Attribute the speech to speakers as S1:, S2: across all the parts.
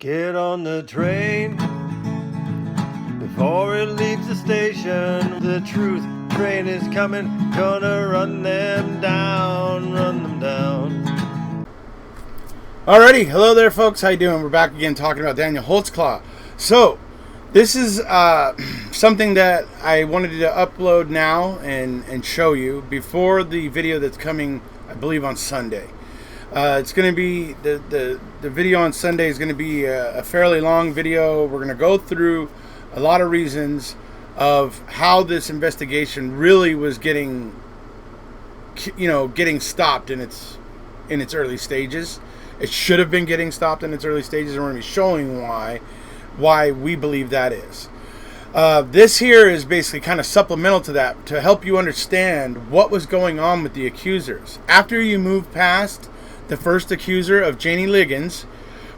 S1: Get on the train before it leaves the station. The truth train is coming, gonna run them down, run them down.
S2: Alrighty, hello there folks, how you doing? We're back again talking about Daniel Holtzclaw. So, this is something that I wanted to upload now and show you before the video that's coming, I believe, on Sunday. It's going to be, the video on Sunday is going to be a fairly long video. We're going to go through a lot of reasons of how this investigation really was getting stopped in its early stages. It should have been getting stopped in its early stages, and we're going to be showing why we believe that is. This here is basically kind of supplemental to that, to help you understand what was going on with the accusers. After you move past the first accuser of Janie Liggins,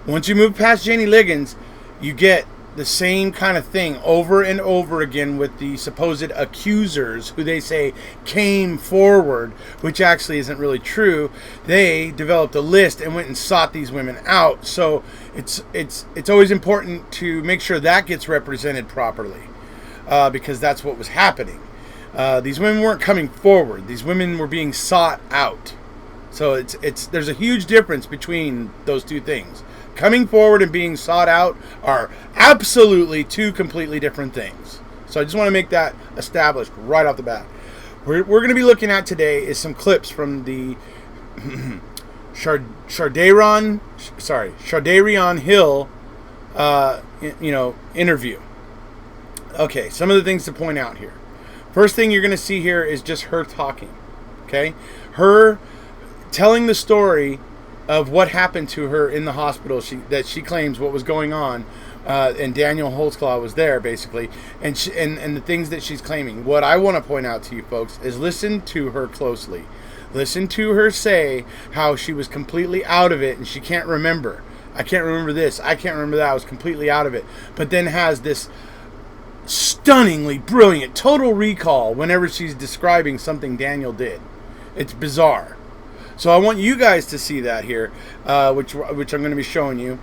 S2: once you move past Janie Liggins, you get the same kind of thing over and over again with the supposed accusers, who they say came forward, which actually isn't really true. They developed a list and went and sought these women out. So it's always important to make sure that gets represented properly, because that's what was happening. These women weren't coming forward. These women were being sought out. So there's a huge difference between those two things. Coming forward and being sought out are absolutely two completely different things. So I just want to make that established right off the bat. We're going to be looking at today is some clips from the Shardayreon Hill interview. Okay, some of the things to point out here. First thing you're going to see here is just her talking. Okay? Her telling the story of what happened to her in the hospital, that she claims what was going on, and Daniel Holtzclaw was there basically, and the things that she's claiming. What I want to point out to you folks is listen to her closely. Listen to her say how she was completely out of it and she can't remember. I can't remember this. I can't remember that. I was completely out of it. But then has this stunningly brilliant total recall whenever she's describing something Daniel did. It's bizarre. So I want you guys to see that here, which I'm going to be showing you.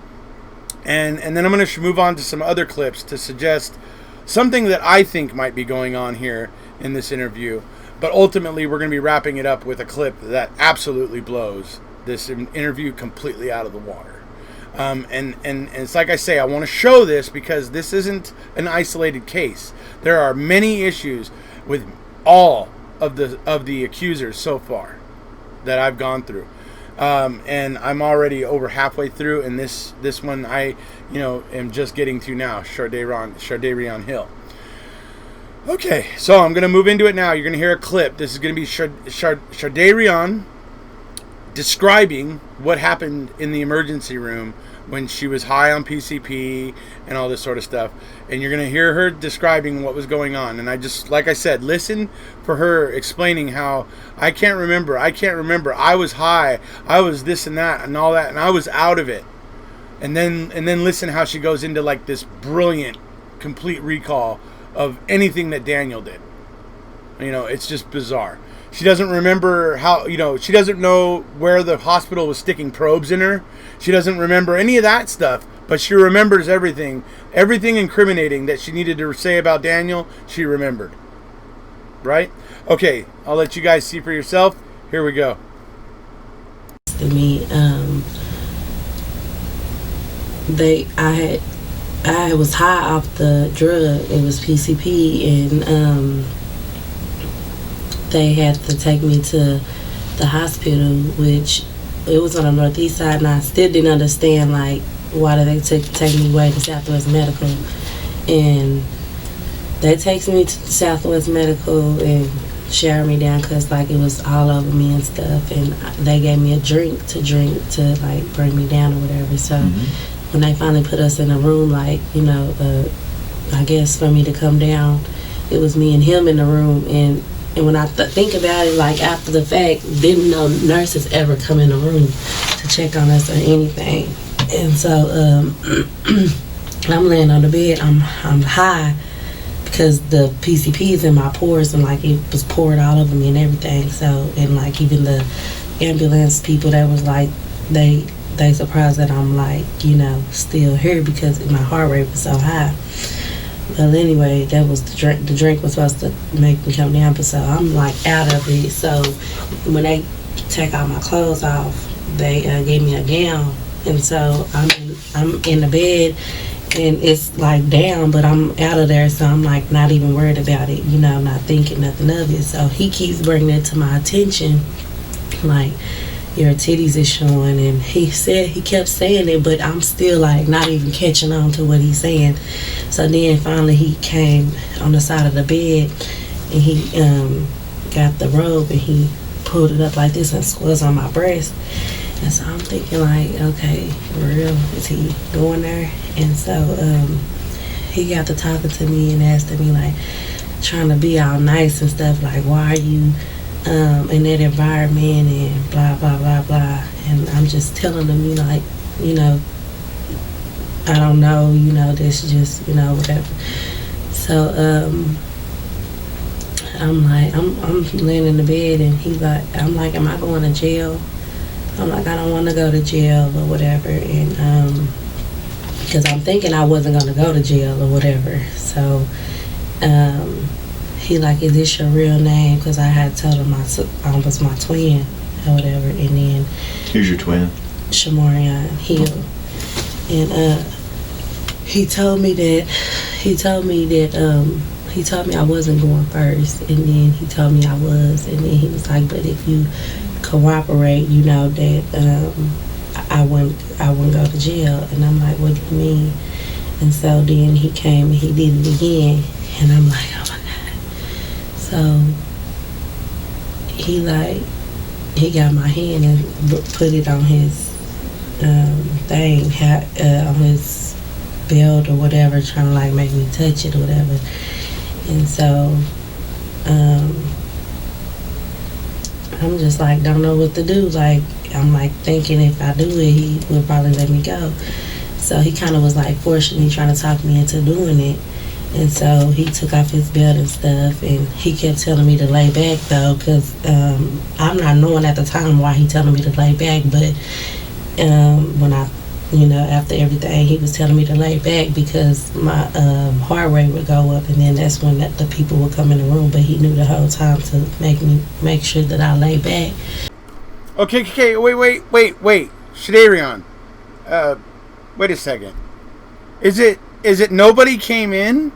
S2: And then I'm going to move on to some other clips to suggest something that I think might be going on here in this interview. But ultimately, we're going to be wrapping it up with a clip that absolutely blows this interview completely out of the water. And it's like I say, I want to show this because this isn't an isolated case. There are many issues with all of the accusers so far that I've gone through, and I'm already over halfway through, and this one I am just getting to now, Shardayreon Hill. Okay, so I'm going to move into it now. You're going to hear a clip. This is going to be Shardayreon describing what happened in the emergency room when she was high on PCP and all this sort of stuff. And you're going to hear her describing what was going on. And I just, like I said, listen for her explaining how I can't remember. I was high. I was this and that and all that. And I was out of it. And then listen how she goes into like this brilliant, complete recall of anything that Daniel did. It's just bizarre. She doesn't remember how, she doesn't know where the hospital was sticking probes in her. She doesn't remember any of that stuff, but she remembers everything incriminating that she needed to say about Daniel, she remembered. Right? Okay, I'll let you guys see for yourself. Here we go.
S3: To me, I was high off the drug. It was PCP, and they had to take me to the hospital, which it was on the northeast side, and I still didn't understand why did they take me away to Southwest Medical. And they takes me to Southwest Medical and showered me down because it was all over me and stuff, and they gave me a drink to bring me down or whatever. So when they finally put us in a room, I guess for me to come down, it was me and him in the room. And when I think about it, after the fact, didn't know nurses ever come in the room to check on us or anything. And so I'm laying on the bed, I'm high because the PCP is in my pores, and it was poured all over me and everything. So, and even the ambulance people, that was they they surprised that I'm like, still here because my heart rate was so high. Well, anyway, that was the drink. The drink was supposed to make me come down, but so I'm like out of it. So when they take all my clothes off, they gave me a gown, and so I'm in the bed, and it's like down, but I'm out of there, so I'm like not even worried about it, not thinking nothing of it. So he keeps bringing it to my attention, like, your titties is showing, and he kept saying it, but I'm still like not even catching on to what he's saying. So then finally he came on the side of the bed, and he got the robe and he pulled it up like this and squeezed on my breast. And so I'm thinking like, okay, for real, is he going there? And so he got to talking to me and asking me, like, trying to be all nice and stuff, like, why are you in that environment and blah blah blah blah. And I'm just telling them, I don't know, this just, whatever. So I'm like, I'm laying in the bed, and he's like, I'm like, am I going to jail? I'm like, I don't want to go to jail or whatever. And because I'm thinking I wasn't going to go to jail or whatever. So he like, is this your real name? Because I had told him I was my twin or whatever. And then
S1: Who's your twin?
S3: Shardayreon Hill. And he told me I wasn't going first, and then he told me I was, and then he was like, but if you cooperate, that I wouldn't go to jail. And I'm like, what do you mean? And so then he came and he did it again, and I'm like, oh my God. So he got my hand and put it on his thing, on his belt or whatever, trying to like make me touch it or whatever. And so I'm just like, don't know what to do. Like, I'm like thinking if I do it, he will probably let me go. So he kind of was like forcing me, trying to talk me into doing it. And so he took off his belt and stuff, and he kept telling me to lay back though, because I'm not knowing at the time why he telling me to lay back, but when I, after everything, he was telling me to lay back because my heart rate would go up, and then that's when the people would come in the room. But he knew the whole time to make sure that I lay back.
S2: Okay, wait. Shardayreon, wait a second. Is it nobody came in?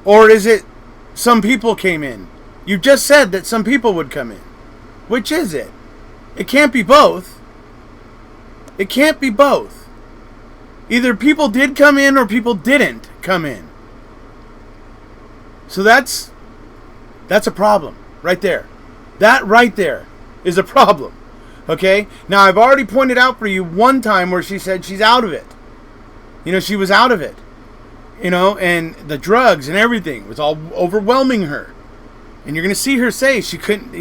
S2: Or is it some people came in? You just said that some people would come in. Which is it? It can't be both. It can't be both. Either people did come in or people didn't come in. So that's a problem right there. That right there is a problem. Okay? Now, I've already pointed out for you one time where she said she's out of it. She was out of it. And the drugs and everything was all overwhelming her. And you're going to see her say she couldn't,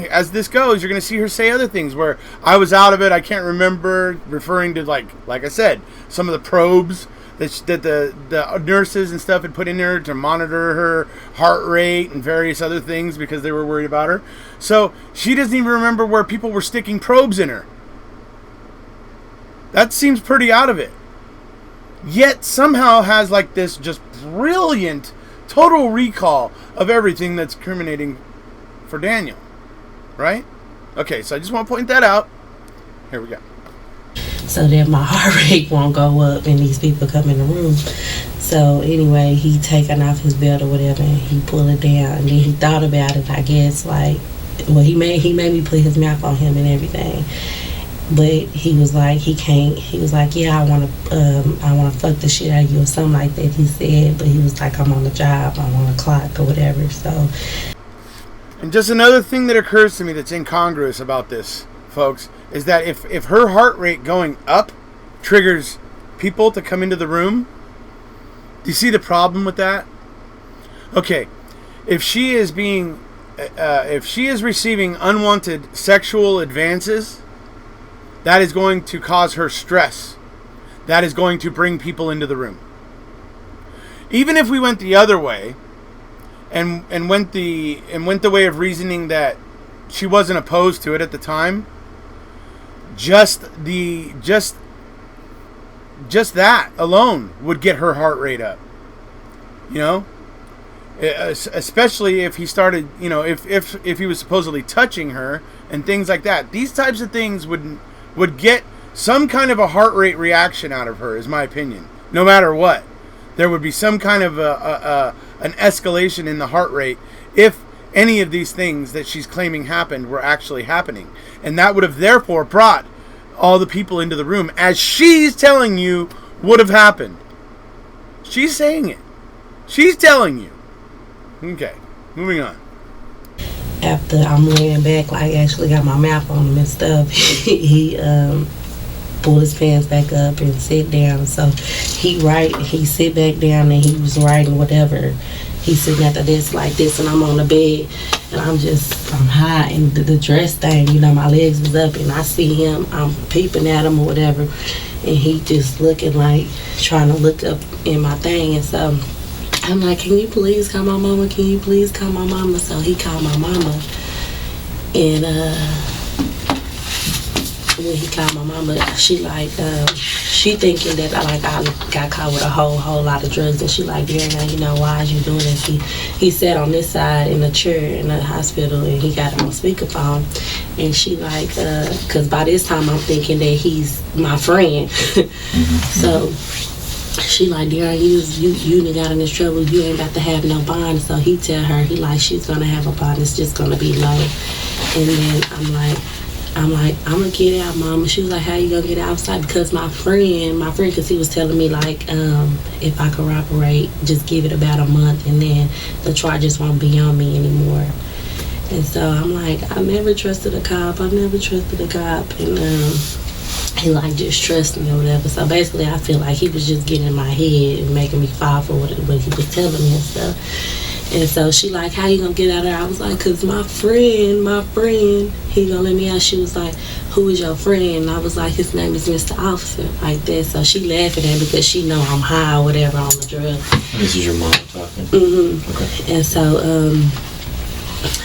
S2: as this goes, you're going to see her say other things where I was out of it. I can't remember, referring to like I said, some of the probes that the nurses and stuff had put in there to monitor her heart rate and various other things because they were worried about her. So she doesn't even remember where people were sticking probes in her. That seems pretty out of it. Yet somehow has like this just brilliant total recall of everything that's incriminating for Daniel. Right? Okay, so I just want to point that out. Here we go.
S3: So that my heart rate won't go up and these people come in the room. So anyway, he taken off his belt or whatever, and he pulled it down, and then he thought about it, I guess, like, well, he made me put his mouth on him and everything. But he was like, he was like, yeah, I want to fuck the shit out of you or something like that, he said. But he was like, I'm on the job, I'm on the clock or whatever. So,
S2: and just another thing that occurs to me that's incongruous about this, folks, is that if her heart rate going up triggers people to come into the room, do you see the problem with that? Okay, if she is receiving unwanted sexual advances, that is going to cause her stress. That is going to bring people into the room. Even if we went the other way, and went the way of reasoning that she wasn't opposed to it at the time, just that alone would get her heart rate up. You know, especially if he started, you know, if he was supposedly touching her and things like that. These types of things would get some kind of a heart rate reaction out of her, is my opinion. No matter what, there would be some kind of an escalation in the heart rate if any of these things that she's claiming happened were actually happening. And that would have therefore brought all the people into the room, as she's telling you would have happened. She's saying it. She's telling you. Okay, moving on.
S3: After I'm laying back, like actually got my mouth on him and stuff, he pulled his pants back up and sit down. So he sit back down and he was writing whatever. He's sitting at the desk like this, and I'm on the bed, and I'm high, and the dress thing, you know, my legs was up, and I see him, I'm peeping at him or whatever, and he just looking like, trying to look up in my thing, and so I'm like, can you please call my mama? Can you please call my mama? So he called my mama, and when he called my mama, she like, she thinking that I got caught with a whole lot of drugs, and she like, Darren, you know, why is you doing this? He sat on this side in the chair in the hospital, and he got on speakerphone, and she like, cause by this time I'm thinking that he's my friend, so she like, Darren, you done got in this trouble, you ain't about to have no bond. So he tell her, he like, she's gonna have a bond, it's just gonna be low. And then I'm like, I'm gonna get out, Mama. She was like, how you gonna get out? I was like, because my friend, because he was telling me like, if I cooperate, just give it about a month, and then the charges won't be on me anymore. And so I'm like, I never trusted a cop. And he like, just trust me or whatever. So basically I feel like he was just getting in my head and making me fall for what he was telling me and stuff. And so she like, how you gonna get out of there? I was like, cause my friend, he gonna let me out. She was like, who is your friend? And I was like, his name is Mr. Officer, like that. So she laughing at me because she know I'm high or whatever on the drug.
S4: This is your mom talking?
S3: Mm-hmm.
S4: Okay.
S3: And so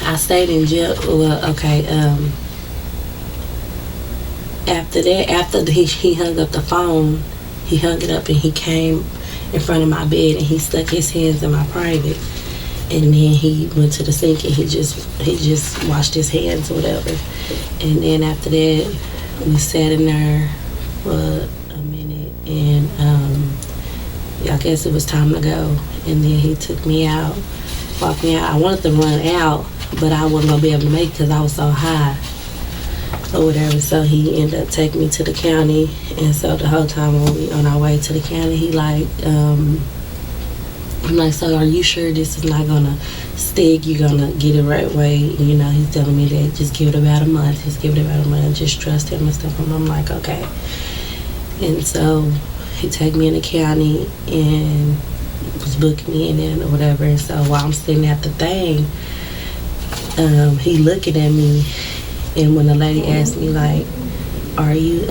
S3: I stayed in jail. Well, okay, after that, after he hung up the phone, he hung it up and he came in front of my bed and he stuck his hands in my private. And then he went to the sink and he just washed his hands or whatever. And then after that, we sat in there for a minute, and I guess it was time to go. And then he took me out, walked me out. I wanted to run out, but I wasn't gonna be able to make it because I was so high or whatever. So he ended up taking me to the county. And so the whole time when we on our way to the county, he like, I'm like, so are you sure this is not gonna stick? You're gonna get it right way? You know, he's telling me that just give it about a month. Just trust him and stuff. And I'm like, okay. And so he took me in the county and was booking me in there or whatever. And so while I'm sitting at the thing, he looking at me, and when the lady asked me like, are you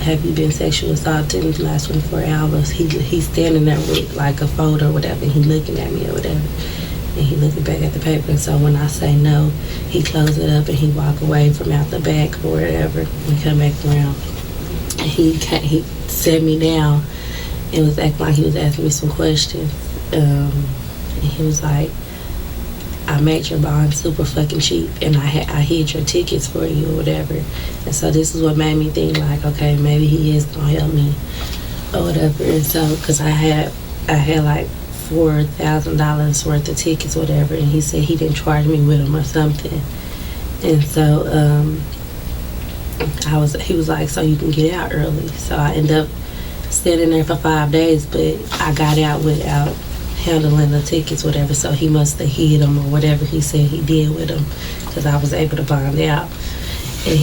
S3: have you been sexually assaulted in the last 24 hours? He's standing there with like a folder or whatever, and he looking at me or whatever, and he looking back at the paper. And so when I say no, he close it up and he walk away from out the back or whatever and come back around. And he set me down and was acting like he was asking me some questions. And he was like, I made your bond super fucking cheap, and I hid your tickets for you or whatever. And so this is what made me think like, okay, maybe he is gonna help me or whatever. And so, cause I had like $4,000 worth of tickets or whatever, and he said he didn't charge me with them or something. And so he was like, so you can get out early. So I ended up staying there for 5 days, but I got out without handling the tickets, whatever. So he must have hid them or whatever he said he did with them, because I was able to find out. And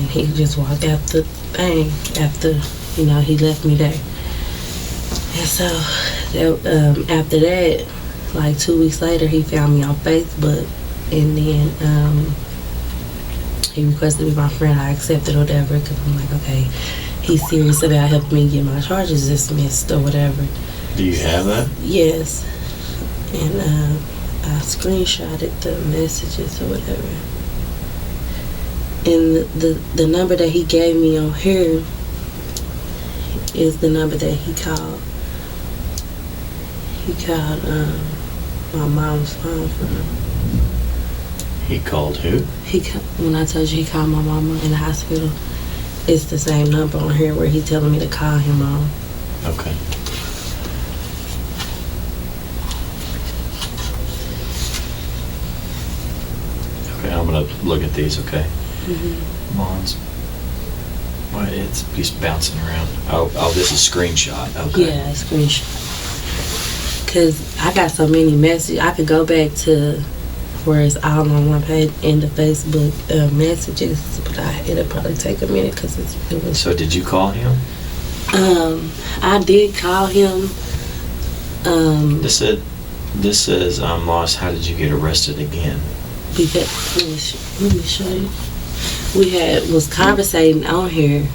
S3: he just walked out the thing after, you know, he left me there. And so after that, like 2 weeks later, he found me on Facebook, and then he requested to be my friend. I accepted or whatever, because I'm like, okay, he's serious about helping me get my charges dismissed or whatever.
S4: Do you have that?
S3: Yes. And I screenshotted the messages or whatever. And the number that he gave me on here is the number that he called. He called my mom's phone from.
S4: He called who?
S3: When I told you he called my mama in the hospital, it's the same number on here where he's telling me to call him on.
S4: Okay. Okay, I'm gonna look at these, okay?
S3: Mm-hmm.
S4: Mons. Why, he's bouncing around. Oh, this is screenshot. Okay.
S3: Yeah, a screenshot. Because I got so many messages. I could go back to where it's all on my page in the Facebook messages, but it'll probably take a minute because it was.
S4: So did you call him?
S3: I did call him.
S4: This says I'm lost. How did you get arrested again?
S3: Because let me show you. We was conversating on here.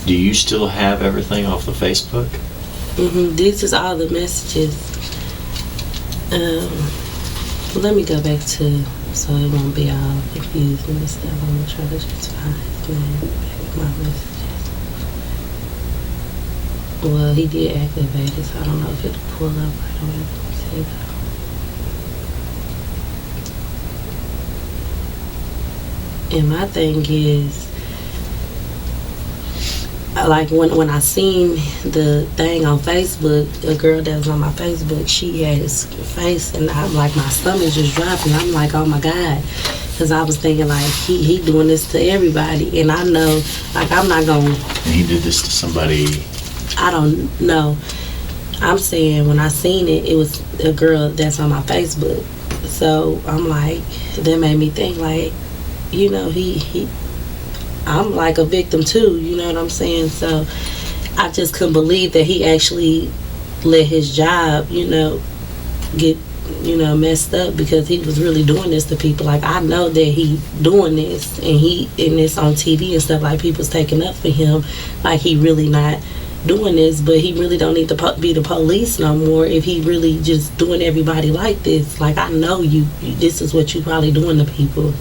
S4: Do you still have everything off of Facebook?
S3: These is all the messages. Let me go back to so it won't be all confusing and stuff. I'm gonna try to just find his name back in my messages. Well, he did activate it, so I don't know if it'll pull up right away. Let me see though. And my thing is, like when I seen the thing on Facebook, a girl that was on my Facebook, she had his face, and I'm like, my stomach just dropping. I'm like, oh my God, because I was thinking like he doing this to everybody, and I know like I'm not gonna.
S4: And he did this to somebody.
S3: I don't know. I'm saying when I seen it, it was a girl that's on my Facebook, so I'm like, that made me think like, you know, I'm like a victim too, you know what I'm saying? So I just couldn't believe that he actually let his job, you know, get, you know, messed up because he was really doing this to people. Like, I know that he doing this and it's on TV and stuff, like people's taking up for him, like he really not doing this, but he really don't need to be the police no more if he really just doing everybody like this. Like, I know this is what you probably doing to people.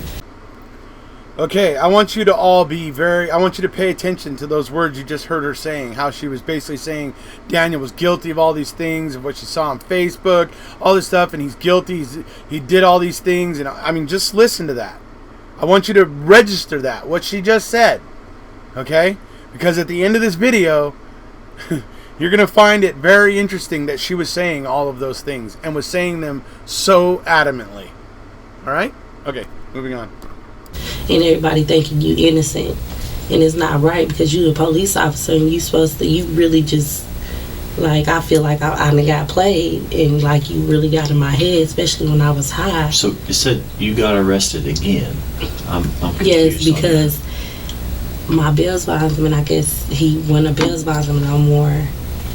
S2: Okay, I want you to all I want you to pay attention to those words you just heard her saying, how she was basically saying Daniel was guilty of all these things, of what she saw on Facebook, all this stuff, and he's guilty, he did all these things, and I mean, just listen to that. I want you to register that, what she just said, okay? Because at the end of this video, you're going to find it very interesting that she was saying all of those things, and was saying them so adamantly. Alright? Okay, moving on.
S3: And everybody thinking you innocent, and it's not right because you a police officer and you really just, like, I feel like I got played, and like you really got in my head, especially when I was high.
S4: So it said you got arrested again. I'm confused.
S3: Yes, because my bail bondsman, I guess he wasn't a bail bondsman no more,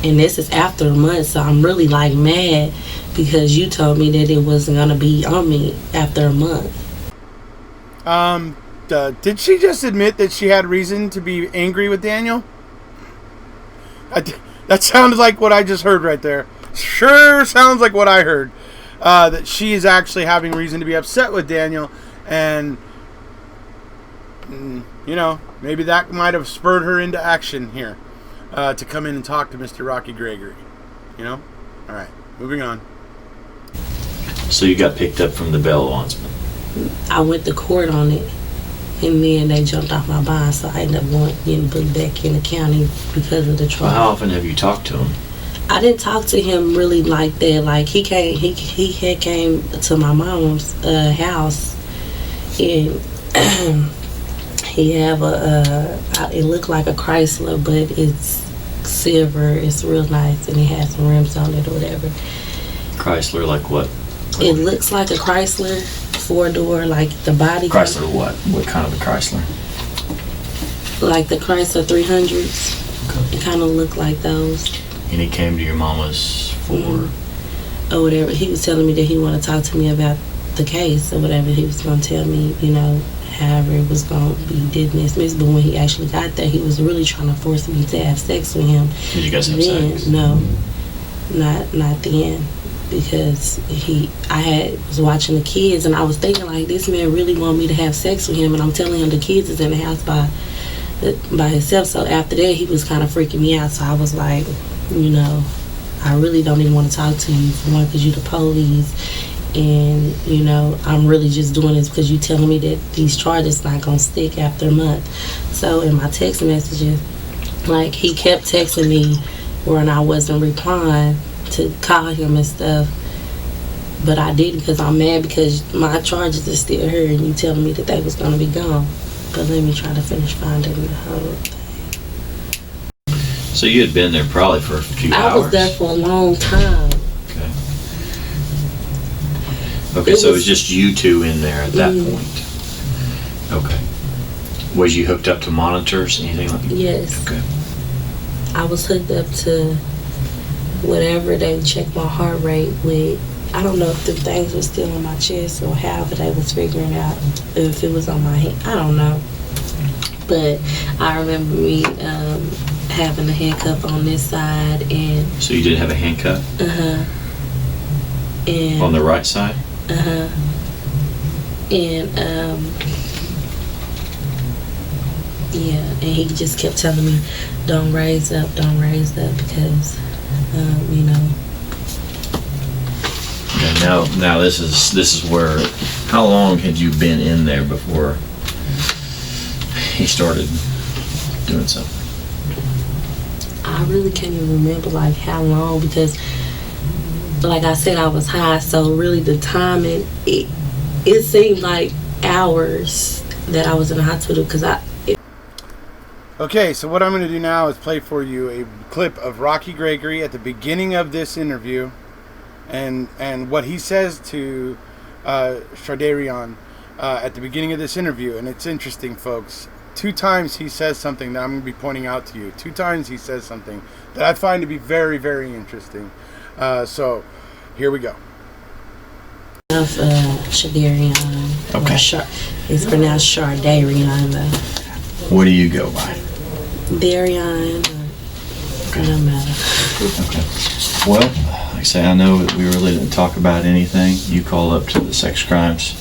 S3: and this is after a month, so I'm really like mad because you told me that it wasn't gonna be on me after a month.
S2: Did she just admit that she had reason to be angry with Daniel? That sounded like what I just heard right there. Sure sounds like what I heard. That she is actually having reason to be upset with Daniel, and you know, maybe that might have spurred her into action here, to come in and talk to Mr. Rocky Gregory. You know? Alright, moving on.
S4: So you got picked up from the bail bondsman.
S3: I went to court on it, and then they jumped off my bond, so I ended up getting booked back in the county because of the trial.
S4: Well, how often have you talked to him?
S3: I didn't talk to him really like that. Like, he had came to my mom's house, and he have it looked like a Chrysler, but it's silver, it's real nice, and it has some rims on it or whatever.
S4: Chrysler, like what?
S3: It looks like a Chrysler 4-door, like the body.
S4: Chrysler what? What kind of a Chrysler?
S3: Like the Chrysler 300s. Okay. It kind of looked like those.
S4: And he came to your mama's for?
S3: Or whatever. He was telling me that he wanted to talk to me about the case or whatever. He was going to tell me, you know, however it was going to be dismissed. But when he actually got there, he was really trying to force me to have sex with him.
S4: Did you guys have sex?
S3: No, not then. because was watching the kids, and I was thinking like, this man really want me to have sex with him, and I'm telling him the kids is in the house by himself. So after that, he was kind of freaking me out. So I was like, I really don't even want to talk to you, for one, because you the police, and I'm really just doing this because you telling me that these charges not gonna stick after a month. So in my text messages, like, he kept texting me when I wasn't replying to call him and stuff, but I didn't because I'm mad because my charges are still here and you telling me that they was gonna be gone. But let me try to finish finding the whole thing.
S4: So you had been there probably for a few hours?
S3: I was there for a long time.
S4: Okay, so it was just you two in there at that point. Okay. Was you hooked up to monitors, anything like that?
S3: Yes.
S4: Okay.
S3: I was hooked up to whatever they check my heart rate with. I don't know if the things were still on my chest or however they was figuring out if it was on my head. I don't know. But I remember me having a handcuff on this side, and
S4: so you did have a handcuff?
S3: And
S4: on the right side?
S3: And yeah, and he just kept telling me, don't raise up because
S4: Okay, now this is where, how long had you been in there before he started doing something?
S3: I really can't even remember like how long, because like I said, I was high, so really the timing, it seemed like hours that I was in the hospital because
S2: Okay, so what I'm going to do now is play for you a clip of Rocky Gregory at the beginning of this interview, and what he says to Shardayreon at the beginning of this interview. And it's interesting, folks. 2 times he says something that I'm going to be pointing out to you. 2 times he says something that I find to be very, very interesting. So here we go.
S3: Of Shardayreon.
S4: Okay.
S3: It's pronounced Shardayreon though.
S4: What do you go by?
S3: Darion. It don't matter.
S4: Okay. Well, like I say, I know that we really didn't talk about anything. You called up to the sex crimes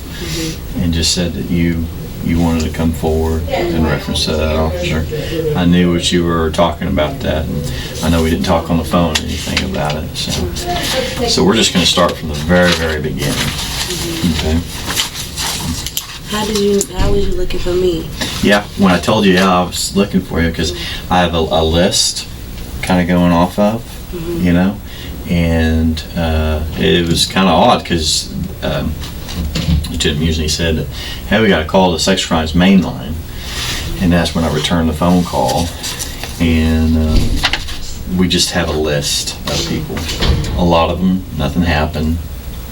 S4: and just said that you wanted to come forward in reference to that officer. I knew what you were talking about that, and I know we didn't talk on the phone or anything about it. So we're just going to start from the very, very beginning. Okay.
S3: How was you looking for me?
S4: Yeah, when I told you, I was looking for you because I have a list kind of going off of, and it was kind of odd because Lieutenant Musney said, hey, we got to call the sex crimes main line, and that's when I returned the phone call, and we just have a list of people. A lot of them, nothing happened.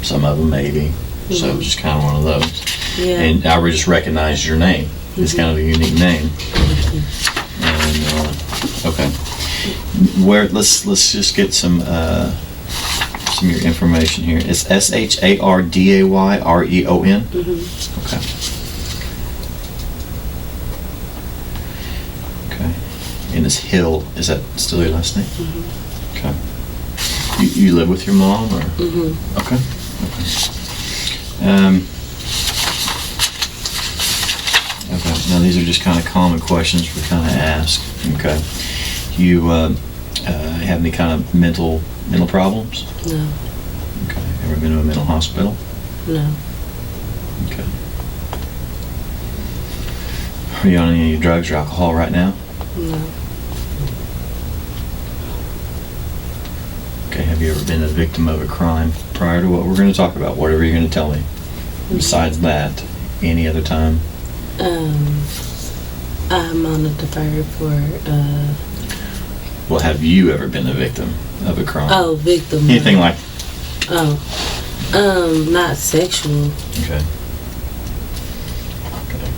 S4: Some of them maybe. So it was just kind of one of those.
S3: Yeah.
S4: And I just recognized your name. It's kind of a unique name. And okay, let's just get some of your information here. It's Shardayreon. Okay. Okay. And it's Hill. Is that still your last name? Okay. You live with your mom, or? Okay. Okay. Now these are just kind of common questions we kind of ask. Okay. You have any kind of mental problems?
S3: No.
S4: Okay. Ever been to a mental hospital?
S3: No.
S4: Okay. Are you on any drugs or alcohol right now?
S3: No.
S4: Okay. Have you ever been a victim of a crime prior to what we're going to talk about? Whatever you're going to tell me. Besides that, any other time?
S3: I'm on the deferred for
S4: Well, have you ever been a victim of a crime?
S3: Oh, victim.
S4: Anything like?
S3: Not sexual.
S4: Okay. Okay.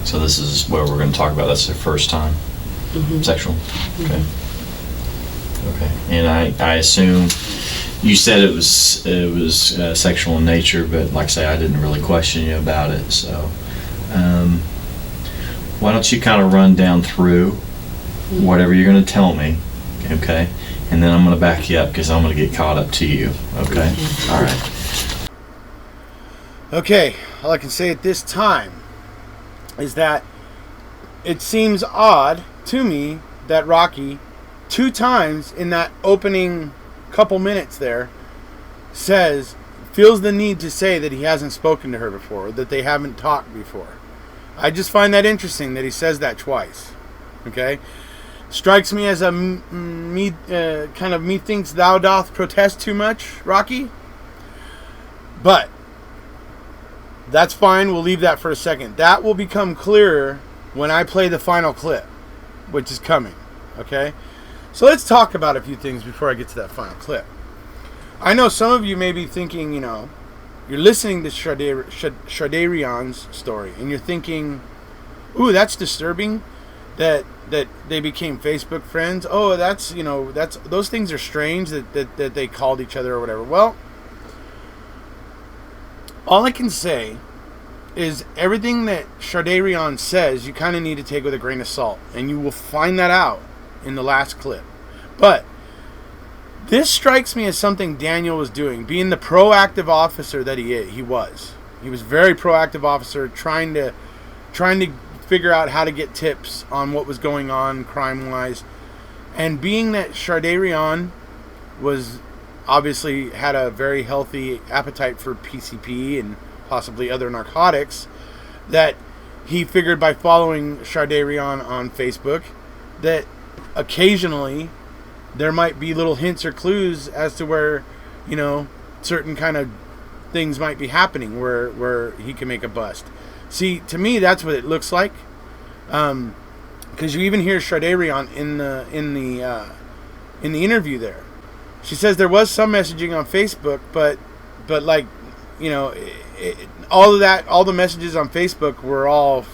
S4: So this is what we're going to talk about. That's the first time. Sexual. Okay. Okay. And I assume you said it was sexual in nature, but like I say, I didn't really question you about it. So, why don't you kind of run down through whatever you're going to tell me, okay? And then I'm going to back you up because I'm going to get caught up to you, okay? All right.
S2: Okay, all I can say at this time is that it seems odd to me that Rocky, 2 times in that opening couple minutes there, feels the need to say that he hasn't spoken to her before, that they haven't talked before. I just find that interesting that he says that twice. Okay? Strikes me as methinks thou doth protest too much, Rocky. But that's fine. We'll leave that for a second. That will become clearer when I play the final clip, which is coming. Okay? So let's talk about a few things before I get to that final clip. I know some of you may be thinking, you're listening to Shardayreon's story, and you're thinking, ooh, that's disturbing that they became Facebook friends. Oh, that's those things are strange that they called each other or whatever. Well, all I can say is everything that Shardayreon says, you kind of need to take with a grain of salt, and you will find that out in the last clip. But this strikes me as something Daniel was doing, being the proactive officer that he was. He was a very proactive officer, trying to figure out how to get tips on what was going on crime-wise. And being that Shardayreon was obviously had a very healthy appetite for PCP and possibly other narcotics, that he figured by following Shardayreon on Facebook that occasionally there might be little hints or clues as to where, certain kind of things might be happening where he can make a bust. See, to me, that's what it looks like. Because you even hear Shardayreon in the interview there. She says there was some messaging on Facebook, but all the messages on Facebook were all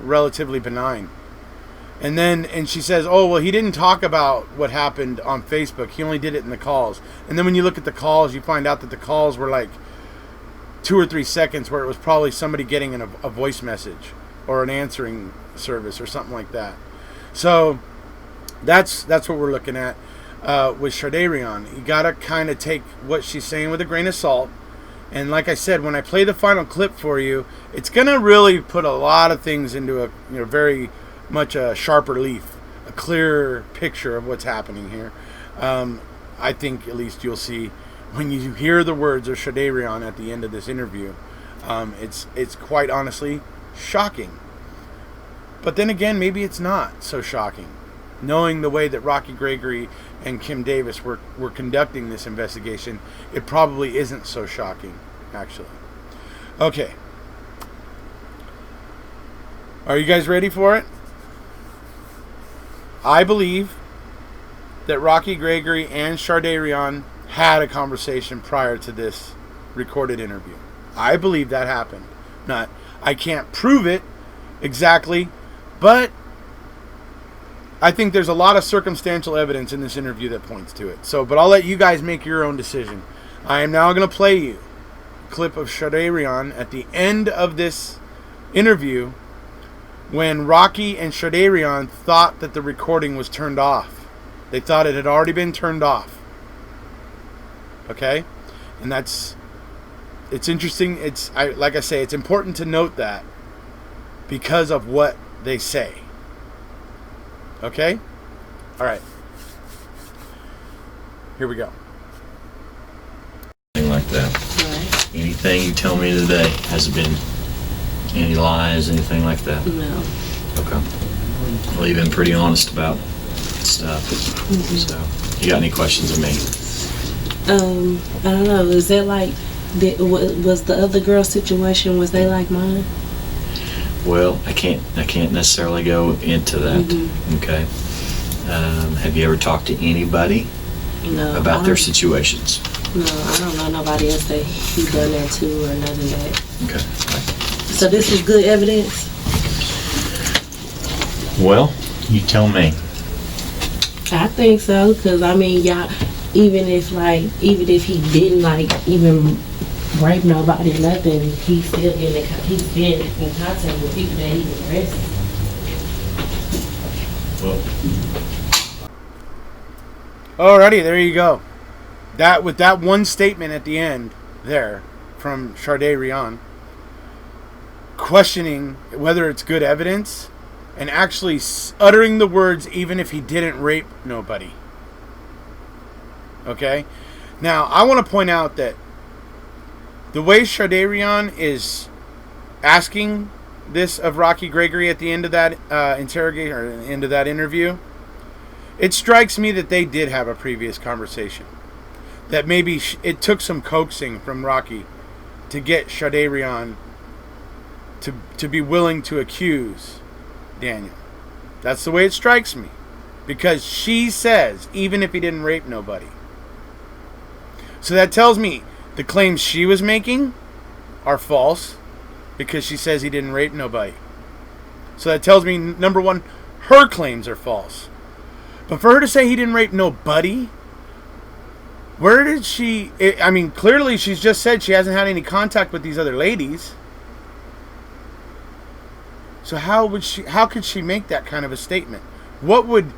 S2: relatively benign. And she says, oh, well, he didn't talk about what happened on Facebook. He only did it in the calls. And then when you look at the calls, you find out that the calls were like 2 or 3 seconds, where it was probably somebody getting a voice message or an answering service or something like that. So that's what we're looking at with Shardayreon. You got to kind of take what she's saying with a grain of salt. And like I said, when I play the final clip for you, it's going to really put a lot of things into a very much a sharper leaf, a clearer picture of what's happening here. I think at least you'll see when you hear the words of Shardayreon at the end of this interview. It's quite honestly shocking. But then again, maybe it's not so shocking. Knowing the way that Rocky Gregory and Kim Davis were conducting this investigation, it probably isn't so shocking, actually. Okay. Are you guys ready for it? I believe that Rocky Gregory and Shardayreon had a conversation prior to this recorded interview. I believe that happened. I can't prove it exactly, but I think there's a lot of circumstantial evidence in this interview that points to it. But I'll let you guys make your own decision. I am now going to play you a clip of Shardayreon at the end of this interview, when Rocky and Shardayreon thought that the recording was turned off. They thought it had already been turned off. Okay? And it's interesting. Like I say, it's important to note that because of what they say. Okay? All right. Here we go.
S4: Anything like that.
S3: Right.
S4: Anything you tell me today, has it been any lies, anything like that?
S3: No.
S4: Okay. Well, you've been pretty honest about stuff.
S3: Mm-hmm.
S4: So, you got any questions of me?
S3: I don't know. Is that like, was the other girl situation, was they like mine?
S4: Well, I can't necessarily go into that.
S3: Mm-hmm.
S4: Okay. Have you ever talked to anybody about their situations?
S3: No, I don't know nobody else that he done that to or none of that.
S4: Okay.
S3: So this is good evidence?
S4: Well, you tell me.
S3: I think so, because I mean, y'all, even if he didn't even rape nobody or nothing, he's been in contact with people that he arrested.
S4: Well,
S2: Alrighty, there you go. That with that one statement at the end there from Shardayreon, questioning whether it's good evidence, and actually uttering the words, even if he didn't rape nobody. Okay? Now, I want to point out that the way Shardayreon is asking this of Rocky Gregory at the end of that interrogation, or end of that interview, it strikes me that they did have a previous conversation. That maybe it took some coaxing from Rocky to get Shardayreon to be willing to accuse Daniel. That's the way it strikes me. Because she says, even if he didn't rape nobody. So that tells me the claims she was making are false, because she says he didn't rape nobody. So that tells me, number one, her claims are false. But for her to say he didn't rape nobody, where did she... I mean, clearly she's just said she hasn't had any contact with these other ladies. So how could she make that kind of a statement? What would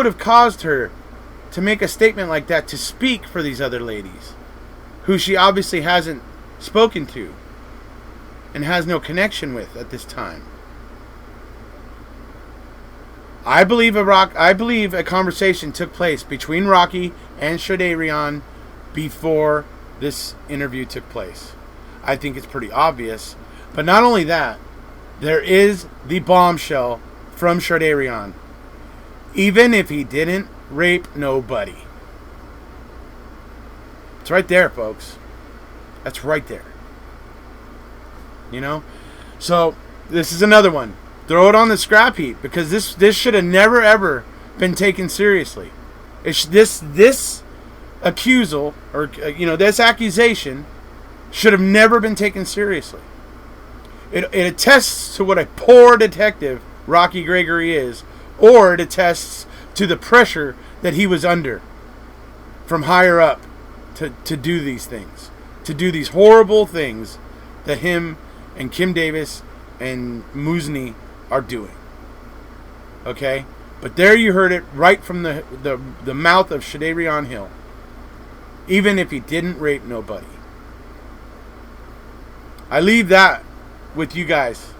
S2: have caused her to make a statement like that, to speak for these other ladies, who she obviously hasn't spoken to and has no connection with at this time? I believe a conversation took place between Rocky and Shardayreon before this interview took place. I think it's pretty obvious. But not only that, there is the bombshell from Shardayreon. Even if he didn't rape nobody. It's right there, folks. That's right there. You know? So, this is another one. Throw it on the scrap heap, because this should have never ever been taken seriously. This accusal, or this accusation should have never been taken seriously. It attests to what a poor detective Rocky Gregory is, or it attests to the pressure that he was under from higher up to do these things, to do these horrible things that him and Kim Davis and Muzni are doing. Okay? But there you heard it right from the mouth of Shardayreon Hill. Even if he didn't rape nobody. I leave that with you guys.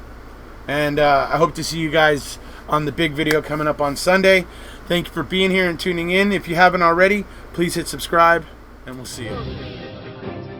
S2: And I hope to see you guys on the big video coming up on Sunday. Thank you for being here and tuning in. If you haven't already, please hit subscribe, and we'll see you.